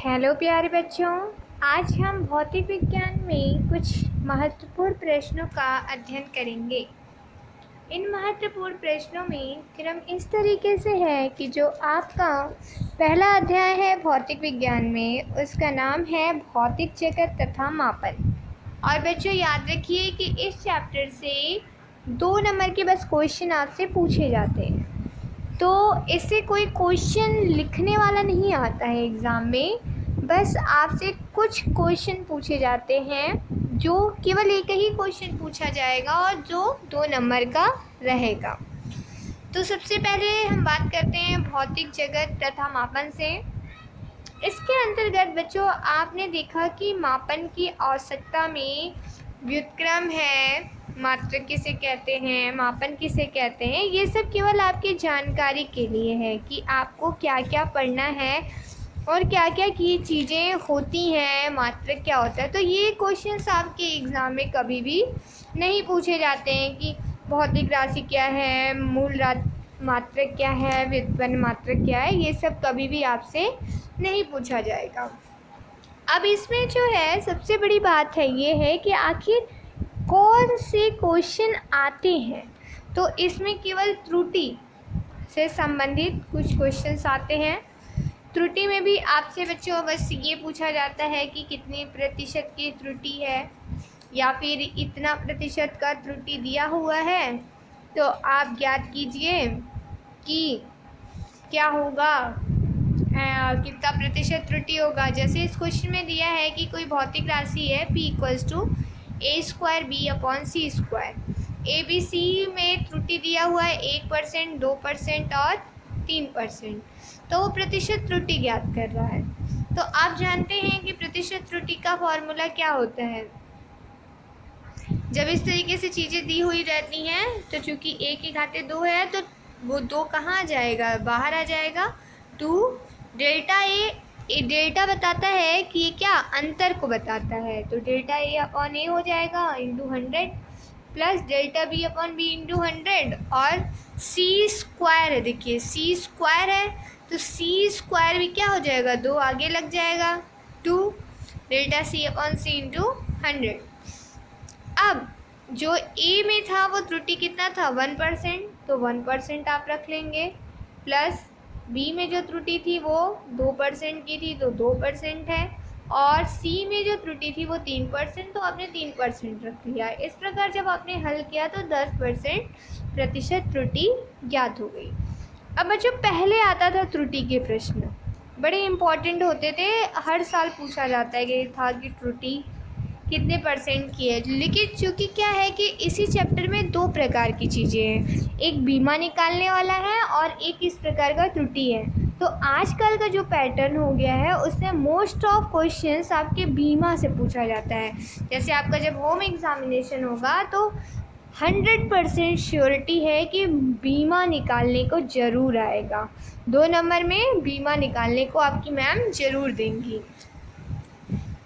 Hello प्यारे बच्चों, आज हम भौतिक विज्ञान में कुछ महत्वपूर्ण प्रश्नों का अध्ययन करेंगे। इन महत्वपूर्ण प्रश्नों में क्रम इस तरीके से है कि जो आपका पहला अध्याय है भौतिक विज्ञान में, उसका नाम है भौतिक जगत तथा मापन। और बच्चों याद रखिए कि इस चैप्टर से 2 नंबर के बस क्वेश्चन आपसे पूछे जाते हैं, तो इससे कोई क्वेश्चन लिखने वाला नहीं आता है एग्ज़ाम में। बस आपसे कुछ क्वेश्चन पूछे जाते हैं, जो केवल एक ही क्वेश्चन पूछा जाएगा और जो 2 नंबर का रहेगा। तो सबसे पहले हम बात करते हैं भौतिक जगत तथा मापन से। इसके अंतर्गत बच्चों आपने देखा कि मापन की आवश्यकता में व्युत्क्रम है, मात्रक किसे कहते हैं, मापन किसे कहते हैं, ये सब केवल आपकी जानकारी के लिए है कि आपको क्या क्या पढ़ना है और क्या क्या की चीज़ें होती हैं, मात्रक क्या होता है। तो ये क्वेश्चंस आपके एग्ज़ाम में कभी भी नहीं पूछे जाते हैं कि भौतिक राशि क्या है, मूल मात्रक क्या है, व्युत्पन्न मात्रक क्या है, ये सब कभी भी आपसे नहीं पूछा जाएगा। अब इसमें जो है सबसे बड़ी बात है ये है कि आखिर कौन से क्वेश्चन आते हैं। तो इसमें केवल त्रुटि से संबंधित कुछ क्वेश्चंस आते हैं। त्रुटि में भी आपसे बच्चों बस ये पूछा जाता है कि कितने प्रतिशत की त्रुटि है या फिर इतना प्रतिशत का त्रुटि दिया हुआ है, तो आप ज्ञात कीजिए कि क्या होगा, कितना प्रतिशत त्रुटि होगा। जैसे इस क्वेश्चन में दिया है कि कोई भौतिक राशि है P = a² b/c²। ABC में त्रुटि दिया हुआ है 1%, 2% और 3%। तो वो प्रतिशत त्रुटि ज्ञात कर रहा है। तो आप जानते हैं कि प्रतिशत त्रुटि का फॉर्मूला क्या होता है। जब इस तरीके से चीज़ें दी हुई रहती हैं तो चूँकि a⁻2 है तो वो 2 कहाँ आ जाएगा, बाहर आ जाएगा। 2 डेल्टा ए डेल्टा बताता है कि ये क्या अंतर को बताता है, तो डेल्टा A/A हो जाएगा × 100 प्लस डेल्टा B/B × 100 और c² है। देखिए c² है तो c² भी क्या हो जाएगा, 2 आगे लग जाएगा, 2 डेल्टा C/C × 100। अब जो A में था वो त्रुटि कितना था, 1%, तो 1% आप रख लेंगे, प्लस B में जो त्रुटि थी वो 2% की थी तो 2% है, और C में जो त्रुटि थी वो 3%, तो आपने 3% रख लिया। इस प्रकार जब आपने हल किया तो 10% प्रतिशत त्रुटि ज्ञात हो गई। अब बच्चों पहले आता था त्रुटि के प्रश्न, बड़े इम्पॉर्टेंट होते थे, हर साल पूछा जाता है कि था कि त्रुटि कितने % की है। लेकिन चूँकि क्या है कि इसी चैप्टर में 2 प्रकार की चीज़ें हैं, एक बीमा निकालने वाला है और एक इस प्रकार का त्रुटि है। तो आजकल का जो पैटर्न हो गया है उसमें मोस्ट ऑफ क्वेश्चंस आपके बीमा से पूछा जाता है। जैसे आपका जब होम एग्जामिनेशन होगा तो 100% श्योरिटी है कि बीमा निकालने को ज़रूर आएगा। 2 नंबर में बीमा निकालने को आपकी मैम ज़रूर देंगी।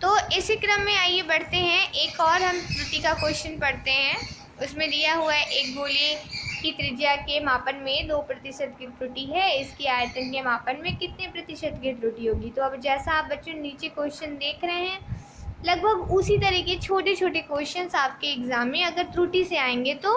तो इसी क्रम में आइए बढ़ते हैं, एक और हम त्रुटि का क्वेश्चन पढ़ते हैं। उसमें दिया हुआ है एक गोले की त्रिज्या के मापन में 2% की त्रुटि है, इसकी आयतन के मापन में कितने प्रतिशत की त्रुटि होगी। तो अब जैसा आप बच्चों नीचे क्वेश्चन देख रहे हैं, लगभग उसी तरह के छोटे छोटे क्वेश्चंस आपके एग्ज़ाम में अगर त्रुटि से आएंगे तो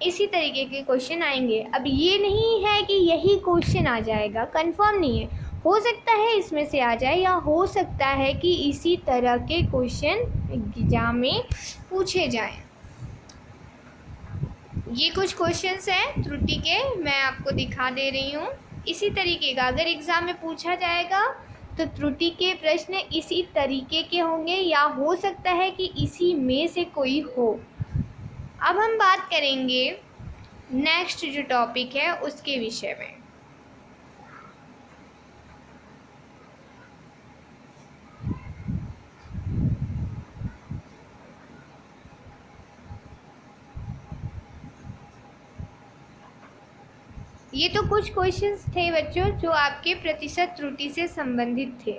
इसी तरीके के क्वेश्चन आएंगे। अब ये नहीं है कि यही क्वेश्चन आ जाएगा, कंफर्म नहीं है, हो सकता है इसमें से आ जाए या हो सकता है कि इसी तरह के क्वेश्चन एग्जाम में पूछे जाएं। ये कुछ क्वेश्चंस हैं त्रुटि के, मैं आपको दिखा दे रही हूँ। इसी तरीके का अगर एग्ज़ाम में पूछा जाएगा तो त्रुटि के प्रश्न इसी तरीके के होंगे या हो सकता है कि इसी में से कोई हो। अब हम बात करेंगे नेक्स्ट जो टॉपिक है उसके विषय में। ये तो कुछ क्वेश्चंस थे बच्चों जो आपके प्रतिशत त्रुटि से संबंधित थे।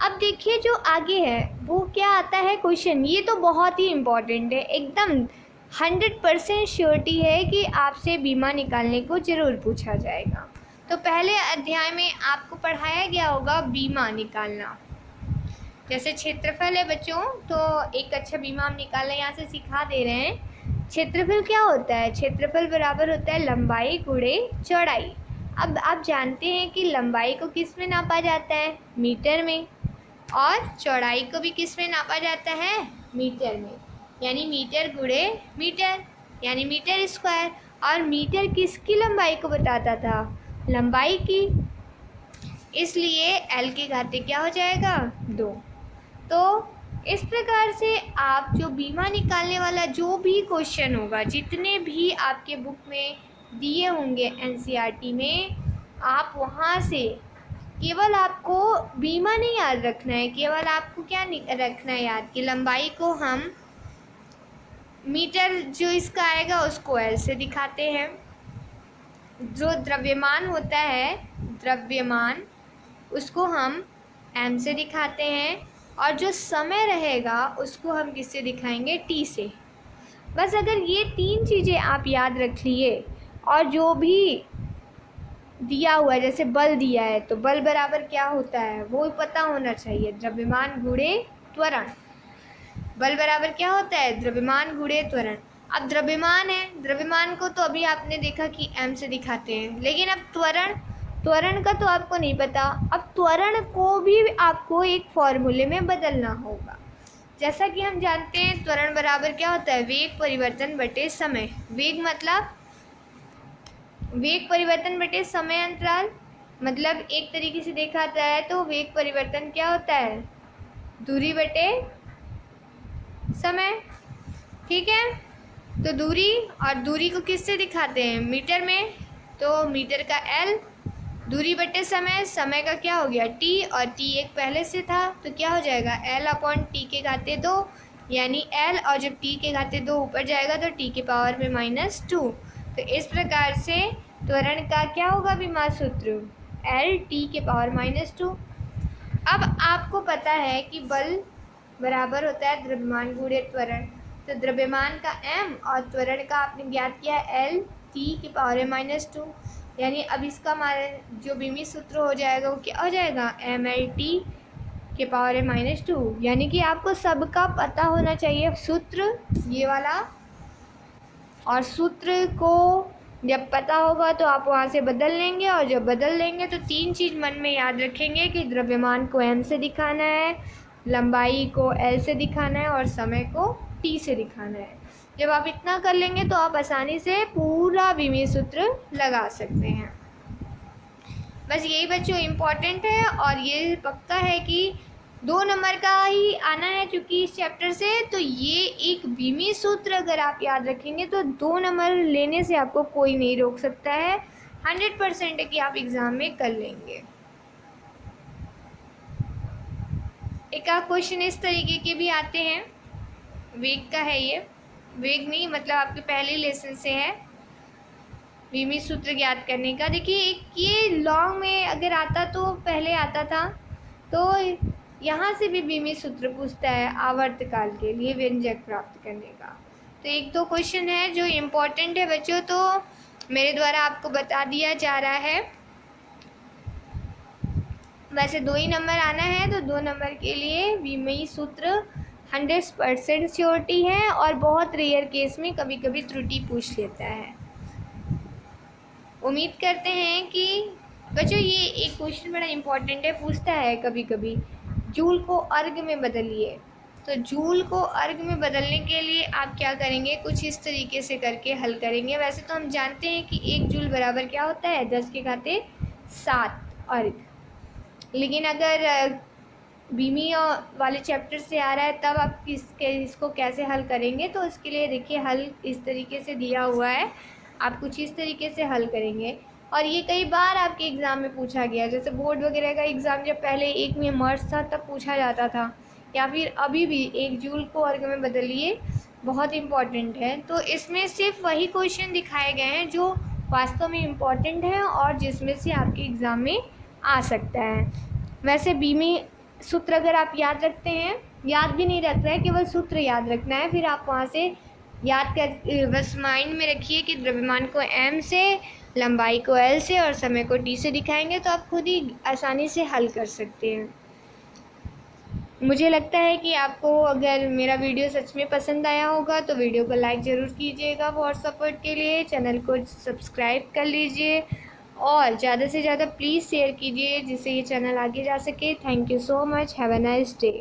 अब देखिए जो आगे है वो क्या आता है क्वेश्चन, ये तो बहुत ही इम्पॉर्टेंट है, एकदम 100% श्योरिटी है कि आपसे बीमा निकालने को ज़रूर पूछा जाएगा। तो पहले अध्याय में आपको पढ़ाया गया होगा बीमा निकालना। जैसे क्षेत्रफल है बच्चों, तो एक अच्छा बीमा हम निकालना यहाँ से सिखा दे रहे हैं। क्षेत्रफल क्या होता है? क्षेत्रफल बराबर होता है लंबाई गुणे चौड़ाई। अब आप जानते हैं कि लंबाई को किस में नापा जाता है? मीटर में। और चौड़ाई को भी किस में नापा जाता है? मीटर में। यानी मीटर गुणे मीटर, यानी मीटर स्क्वायर। और मीटर किसकी लंबाई को बताता था? लंबाई की। इसलिए L के घाते क्या हो जाएगा? 2। तो इस प्रकार से आप जो बीमा निकालने वाला जो भी क्वेश्चन होगा, जितने भी आपके बुक में दिए होंगे NCERT में, आप वहाँ से केवल आपको बीमा नहीं याद रखना है, केवल आपको क्या रखना है याद कि लंबाई को हम मीटर जो इसका आएगा उसको L से दिखाते हैं, जो द्रव्यमान होता है द्रव्यमान उसको हम M से दिखाते हैं, और जो समय रहेगा उसको हम किससे दिखाएंगे? T से। बस अगर ये 3 चीज़ें आप याद रख लिए, और जो भी दिया हुआ है जैसे बल दिया है तो बल बराबर क्या होता है वो पता होना चाहिए, द्रव्यमान गुणे त्वरण। बल बराबर क्या होता है? द्रव्यमान गुणे त्वरण। अब द्रव्यमान है, द्रव्यमान को तो अभी आपने देखा कि M से दिखाते हैं, लेकिन अब त्वरण का तो आपको नहीं पता। अब त्वरण को भी आपको एक फॉर्मूले में बदलना होगा। जैसा कि हम जानते हैं त्वरण बराबर क्या होता है? वेग परिवर्तन बटे समय। वेग मतलब वेग परिवर्तन बटे समय अंतराल। मतलब एक तरीके से देखा जाए तो वेग परिवर्तन क्या होता है? दूरी बटे समय। ठीक है, तो दूरी, और दूरी को किससे दिखाते हैं? मीटर में। तो मीटर का L, दूरी बटे समय, समय का क्या हो गया? T, और T एक पहले से था तो क्या हो जाएगा? L/T के घाते 2, यानी L, और जब T के घाते 2 ऊपर जाएगा तो T के पावर में -2। तो इस प्रकार से त्वरण का क्या होगा बीमा सूत्र? L/T के पावर -2। अब आपको पता है कि बल बराबर होता है द्रव्यमान गुणे त्वरण, तो द्रव्यमान का M और त्वरण का आपने ज्ञात किया है L/T के पावर में -2, यानी अब इसका हमारा जो बीमी सूत्र हो जाएगा वो क्या हो जाएगा? MLT के पावर में -2। यानी कि आपको सबका पता होना चाहिए सूत्र ये वाला, और सूत्र को जब पता होगा तो आप वहाँ से बदल लेंगे, और जब बदल लेंगे तो 3 चीज़ मन में याद रखेंगे कि द्रव्यमान को M से दिखाना है, लंबाई को L से दिखाना है, और समय को T से दिखाना है। जब आप इतना कर लेंगे तो आप आसानी से पूरा बीमी सूत्र लगा सकते हैं। बस यही बच्चों इम्पॉर्टेंट है, और ये पक्का है कि 2 नंबर का ही आना है चूँकि इस चैप्टर से, तो ये एक बीमी सूत्र अगर आप याद रखेंगे तो 2 नंबर लेने से आपको कोई नहीं रोक सकता है। 100% है कि आप एग्ज़ाम में कर लेंगे। एक आध क्वेश्चन इस तरीके के भी आते हैं, वेग का है ये, वेग नहीं मतलब आपके पहले लेसन से है बीमी सूत्र ज्ञात करने का। देखिए एक ये लॉन्ग में अगर आता तो पहले आता था, तो यहाँ से भी बीमी सूत्र पूछता है आवर्तकाल के लिए व्यंजक प्राप्त करने का। तो 1-2 क्वेश्चन है जो इम्पोर्टेंट है बच्चों, तो मेरे द्वारा आपको बता दिया जा रहा है। वैसे 2 ही नंबर आना है, तो 2 नंबर के लिए बीमी सूत्र 100% श्योरिटी है, और बहुत रेयर केस में कभी कभी त्रुटि पूछ लेता है। उम्मीद करते हैं कि बच्चों ये एक क्वेश्चन बड़ा इम्पोर्टेंट है, पूछता है कभी कभी जूल को अर्ग में बदलिए। तो जूल को अर्ग में बदलने के लिए आप क्या करेंगे? कुछ इस तरीके से करके हल करेंगे। वैसे तो हम जानते हैं कि 1 जूल बराबर क्या होता है? 10 के घाते 7 अर्ग। लेकिन अगर बीमी वाले चैप्टर से आ रहा है तब आप इसको कैसे हल करेंगे? तो इसके लिए देखिए हल इस तरीके से दिया हुआ है, आप कुछ इस तरीके से हल करेंगे। और ये कई बार आपके एग्ज़ाम में पूछा गया, जैसे बोर्ड वगैरह का एग्ज़ाम जब पहले 1 में मार्च था तब पूछा जाता था, या फिर अभी भी 1 जूल को अर्ग में बदलिए, बहुत इम्पॉर्टेंट है। तो इसमें सिर्फ वही क्वेश्चन दिखाए गए हैं जो वास्तव में इम्पॉर्टेंट है और जिसमें से आपके एग्ज़ाम में आ सकता है। वैसे बीमी सूत्र अगर आप याद रखते हैं, याद भी नहीं रखना है, केवल सूत्र याद रखना है, फिर आप वहाँ से याद कर बस माइंड में रखिए कि द्रव्यमान को M से लंबाई को L से और समय को T से दिखाएंगे तो आप खुद ही आसानी से हल कर सकते हैं। मुझे लगता है कि आपको अगर मेरा वीडियो सच में पसंद आया होगा तो वीडियो को लाइक ज़रूर कीजिएगा फॉर सपोर्ट के लिए। चैनल को सब्सक्राइब कर लीजिए और ज़्यादा से ज़्यादा प्लीज़ शेयर कीजिए जिससे ये चैनल आगे जा सके। Thank you so much. Have a nice day.